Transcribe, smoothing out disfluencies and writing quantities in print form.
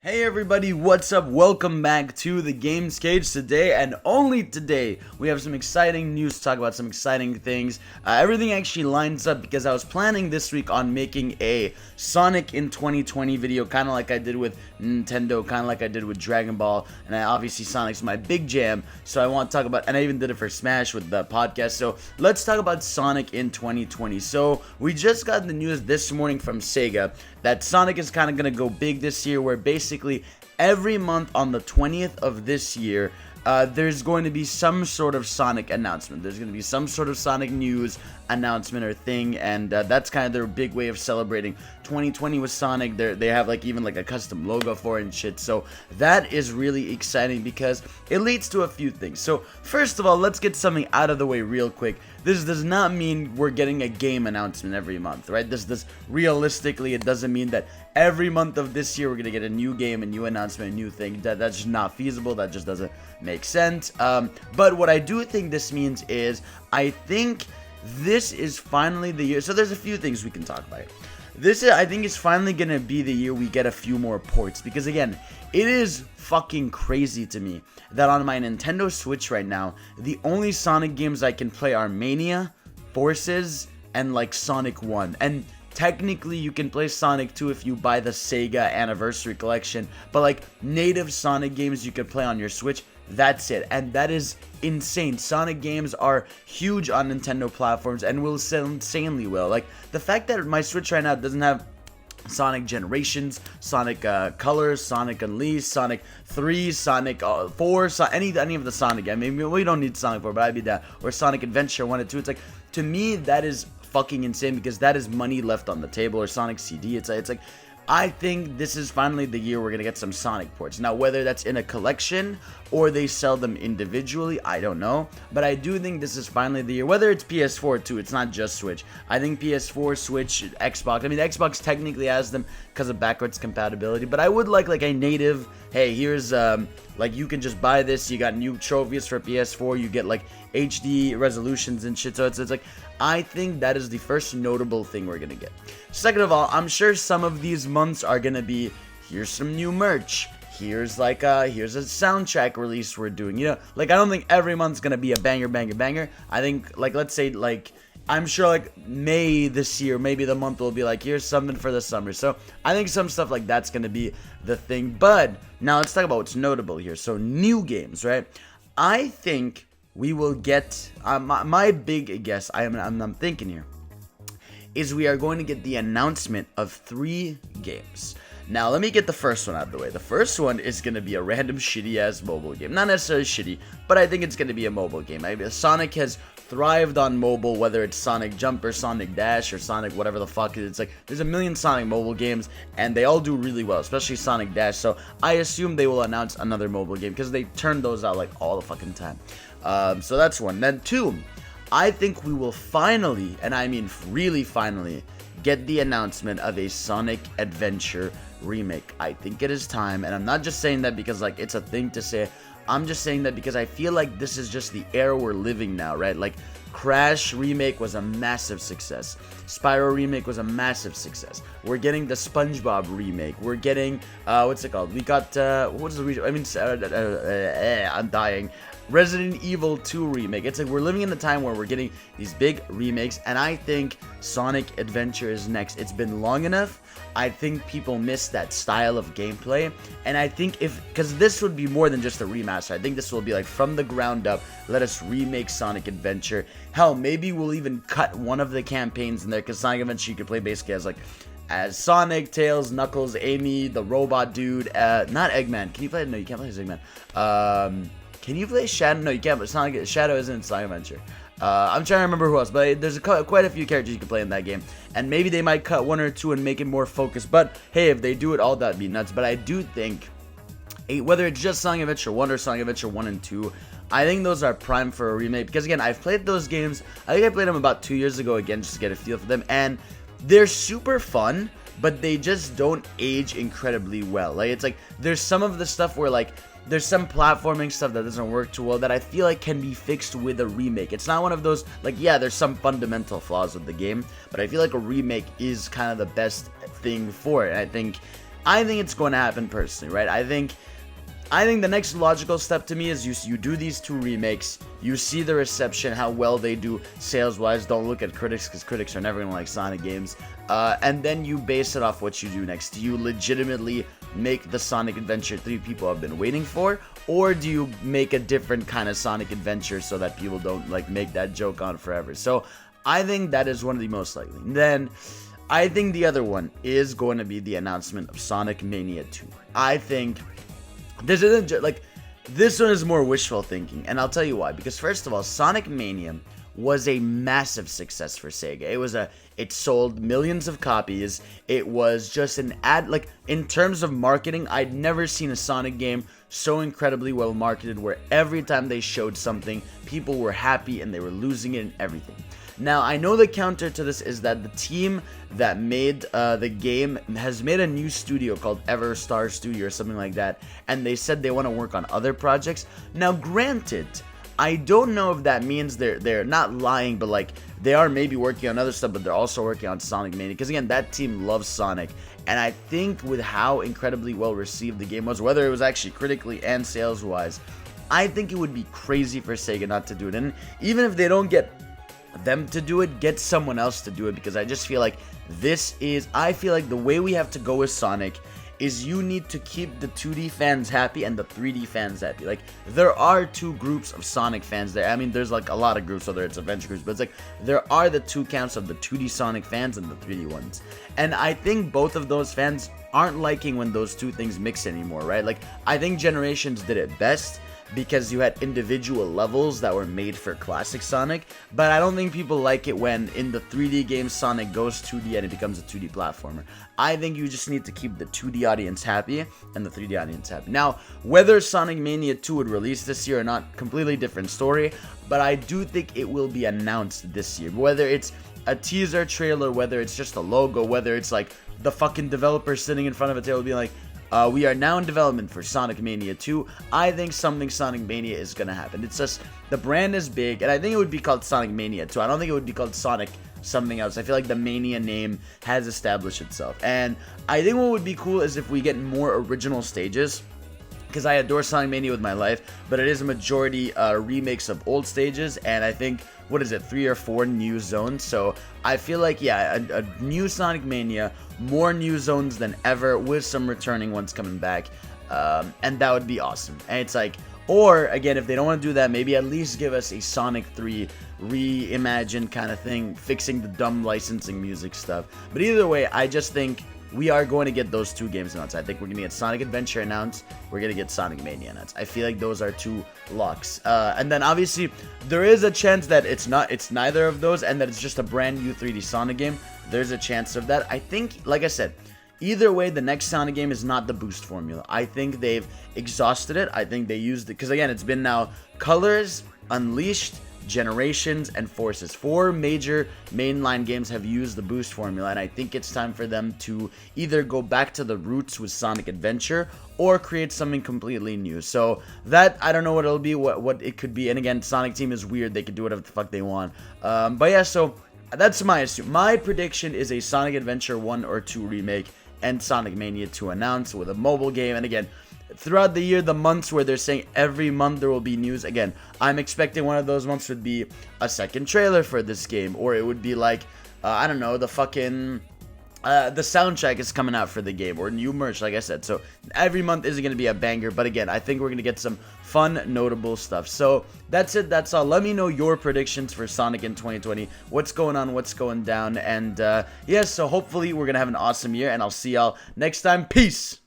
Hey everybody, what's up? Welcome back to the Games Cage. Today, and only today, we have some exciting news to talk about, some exciting things. Everything actually lines up because I was planning this week on making a Sonic in 2020 video, kind of like I did with Nintendo, kind of like I did with Dragon Ball, and obviously Sonic's my big jam, so I want to talk about, and I even did it for Smash with the podcast, so let's talk about Sonic in 2020. So, we just got the news this morning from Sega that Sonic is kind of going to go big this year, where basically every month on the 20th of this year, there's going to be some sort of Sonic announcement. There's going to be some sort of Sonic news announcement or thing, and that's kind of their big way of celebrating 2020 with Sonic. They have even a custom logo for it and shit, so that is really exciting because it leads to a few things. So first of all, let's get something out of the way real quick. This does not mean we're getting a game announcement every month, right? This realistically, it doesn't mean that every month of this year we're gonna get a new game, a new announcement, a new thing. That's just not feasible. That just doesn't make sense. But what I do think this means is I think this is finally the year. So there's a few things we can talk about. I think is finally gonna be the year we get a few more ports, because again, it is fucking crazy to me that on my Nintendo Switch right now, the only Sonic games I can play are Mania, Forces, and Sonic 1. And technically you can play Sonic 2 if you buy the Sega Anniversary Collection, but native Sonic games you can play on your Switch, that's it. And that is insane. Sonic games are huge on Nintendo platforms and will sell insanely well. The fact that my Switch right now doesn't have Sonic Generations, Sonic Colors, Sonic Unleashed, Sonic 3, Sonic 4, any of the Sonic. I mean, we don't need Sonic 4, but I'd be that. Or Sonic Adventure 1 and 2. It's to me, that is fucking insane because that is money left on the table. Or Sonic CD. It's I think this is finally the year we're going to get some Sonic ports. Now, whether that's in a collection or they sell them individually, I don't know. But I do think this is finally the year. Whether it's PS4 too, it's not just Switch. I think PS4, Switch, Xbox. I mean, Xbox technically has them because of backwards compatibility. But I would like a native, hey, here's, you can just buy this. You got new trophies for PS4. You get HD resolutions and shit. So it's I think that is the first notable thing we're gonna get. Second of all, I'm sure some of these months are gonna be, here's some new merch, here's here's a soundtrack release we're doing, I don't think every month's gonna be a banger. I think let's say I'm sure May this year, maybe the month will be here's something for the summer. So I think some stuff like that's gonna be the thing. But now let's talk about what's notable here. So new games, right? I think we will get, my big guess, I'm thinking here, is we are going to get the announcement of 3 games. Now, let me get the first one out of the way. The first one is going to be a random shitty-ass mobile game. Not necessarily shitty, but I think it's going to be a mobile game. Sonic has thrived on mobile, whether it's Sonic Jump or Sonic Dash or Sonic whatever the fuck it is. There's a million Sonic mobile games, and they all do really well, especially Sonic Dash. So I assume they will announce another mobile game, because they turn those out all the fucking time. So that's one. Then 2, I think we will finally, and I mean really finally, get the announcement of a Sonic Adventure remake. I think it is time, and I'm not just saying that because it's a thing to say. I'm just saying that because I feel this is just the era we're living now, right? Crash Remake was a massive success. Spyro Remake was a massive success. We're getting the SpongeBob Remake. We're getting, what's it called? We got, what's the remake? I mean, I'm dying. Resident Evil 2 Remake. It's we're living in a time where we're getting these big remakes, and I think Sonic Adventure is next. It's been long enough. I think people miss that style of gameplay, and I think because this would be more than just a remaster. I think this will be from the ground up, let us remake Sonic Adventure. Hell, maybe we'll even cut one of the campaigns in there, because Sonic Adventure you can play basically as Sonic, Tails, Knuckles, Amy, the robot dude, not Eggman. Can you play? No, you can't play as Eggman. Can you play Shadow? No, you can't. But Shadow isn't in Sonic Adventure. I'm trying to remember who else, but there's quite a few characters you can play in that game, and maybe they might cut 1 or 2 and make it more focused. But hey, if they do it all, that'd be nuts. But I do think, whether it's just Sonic Adventure 1 or Sonic Adventure 1 and 2, I think those are prime for a remake. Because again, I've played those games. I think I played them about 2 years ago again, just to get a feel for them, and they're super fun, but they just don't age incredibly well. There's some of the stuff where there's some platforming stuff that doesn't work too well that I feel can be fixed with a remake. It's not one of those, yeah, there's some fundamental flaws with the game, but I feel a remake is kind of the best thing for it. And I think I think it's going to happen personally, right? I think the next logical step to me is you do these 2 remakes, you see the reception, how well they do sales-wise. Don't look at critics, because critics are never going to like Sonic games. And then you base it off what you do next. Do you legitimately make the Sonic Adventure 3 people have been waiting for? Or do you make a different kind of Sonic Adventure so that people don't like make that joke on forever? So I think that is one of the most likely. Then I think the other one is going to be the announcement of Sonic Mania 2. I think this isn't like, this one is more wishful thinking, and I'll tell you why. Because first of all, Sonic Mania was a massive success for Sega. It sold millions of copies. It was just an like, in terms of marketing, I'd never seen a Sonic game so incredibly well marketed, where every time they showed something, people were happy and they were losing it and everything. Now, I know the counter to this is that the team that made the game has made a new studio called Everstar Studio or something like that, and they said they want to work on other projects. Now, granted, I don't know if that means they're not lying, but like, they are maybe working on other stuff, but they're also working on Sonic Mania, because again, that team loves Sonic, and I think with how incredibly well received the game was, whether it was actually critically and sales-wise, I think it would be crazy for Sega not to do it. And even if they don't get them to do it, get someone else to do it, because I just feel like I feel like the way we have to go with Sonic is you need to keep the 2D fans happy and the 3D fans happy. Like, there are 2 groups of Sonic fans there. I mean, there's like a lot of groups, whether it's adventure groups, but it's like, there are the 2 camps of the 2D Sonic fans and the 3D ones. And I think both of those fans aren't liking when those 2 things mix anymore, right? Like, I think Generations did it best, because you had individual levels that were made for classic Sonic, but I don't think people like it when in the 3D game Sonic goes 2D and it becomes a 2D platformer. I think you just need to keep the 2D audience happy and the 3D audience happy. Now, whether Sonic Mania 2 would release this year or not, completely different story, but I do think it will be announced this year. Whether it's a teaser trailer, whether it's just a logo, whether it's like the fucking developer sitting in front of a table being like, we are now in development for Sonic Mania 2. I think something Sonic Mania is going to happen. It's just, the brand is big, and I think it would be called Sonic Mania 2. I don't think it would be called Sonic something else. I feel like the Mania name has established itself. And I think what would be cool is if we get more original stages, because I adore Sonic Mania with my life, but it is a majority remakes of old stages, and I think, 3 or 4 new zones. So I feel like, yeah, a new Sonic Mania, more new zones than ever, with some returning ones coming back, and that would be awesome. And it's like, or again, if they don't want to do that, maybe at least give us a Sonic 3 reimagined kind of thing, fixing the dumb licensing music stuff. But either way, I just think we are going to get those 2 games announced. I think we're going to get Sonic Adventure announced. We're going to get Sonic Mania announced. I feel like those are 2 locks. And then obviously, there is a chance that it's neither of those, and that it's just a brand new 3D Sonic game. There's a chance of that. I think, like I said, either way, the next Sonic game is not the boost formula. I think they've exhausted it. I think they used it, because again, it's been now Colors, Unleashed, Generations, and Forces. 4 major mainline games have used the boost formula, and I think it's time for them to either go back to the roots with Sonic Adventure or create something completely new. So that, I don't know what it'll be, what it could be. And again, Sonic Team is weird. They can do whatever the fuck they want. But yeah, so that's my prediction is a Sonic Adventure 1 or 2 remake and Sonic Mania 2 announced with a mobile game. And again, throughout the year, the months where they're saying every month there will be news, again, I'm expecting one of those months would be a second trailer for this game, or it would be like, I don't know, the fucking, the soundtrack is coming out for the game, or new merch, like I said. So every month isn't going to be a banger, but again, I think we're going to get some fun, notable stuff. So that's it, that's all. Let me know your predictions for Sonic in 2020, what's going on, what's going down, and yeah, so hopefully we're going to have an awesome year, and I'll see y'all next time. Peace!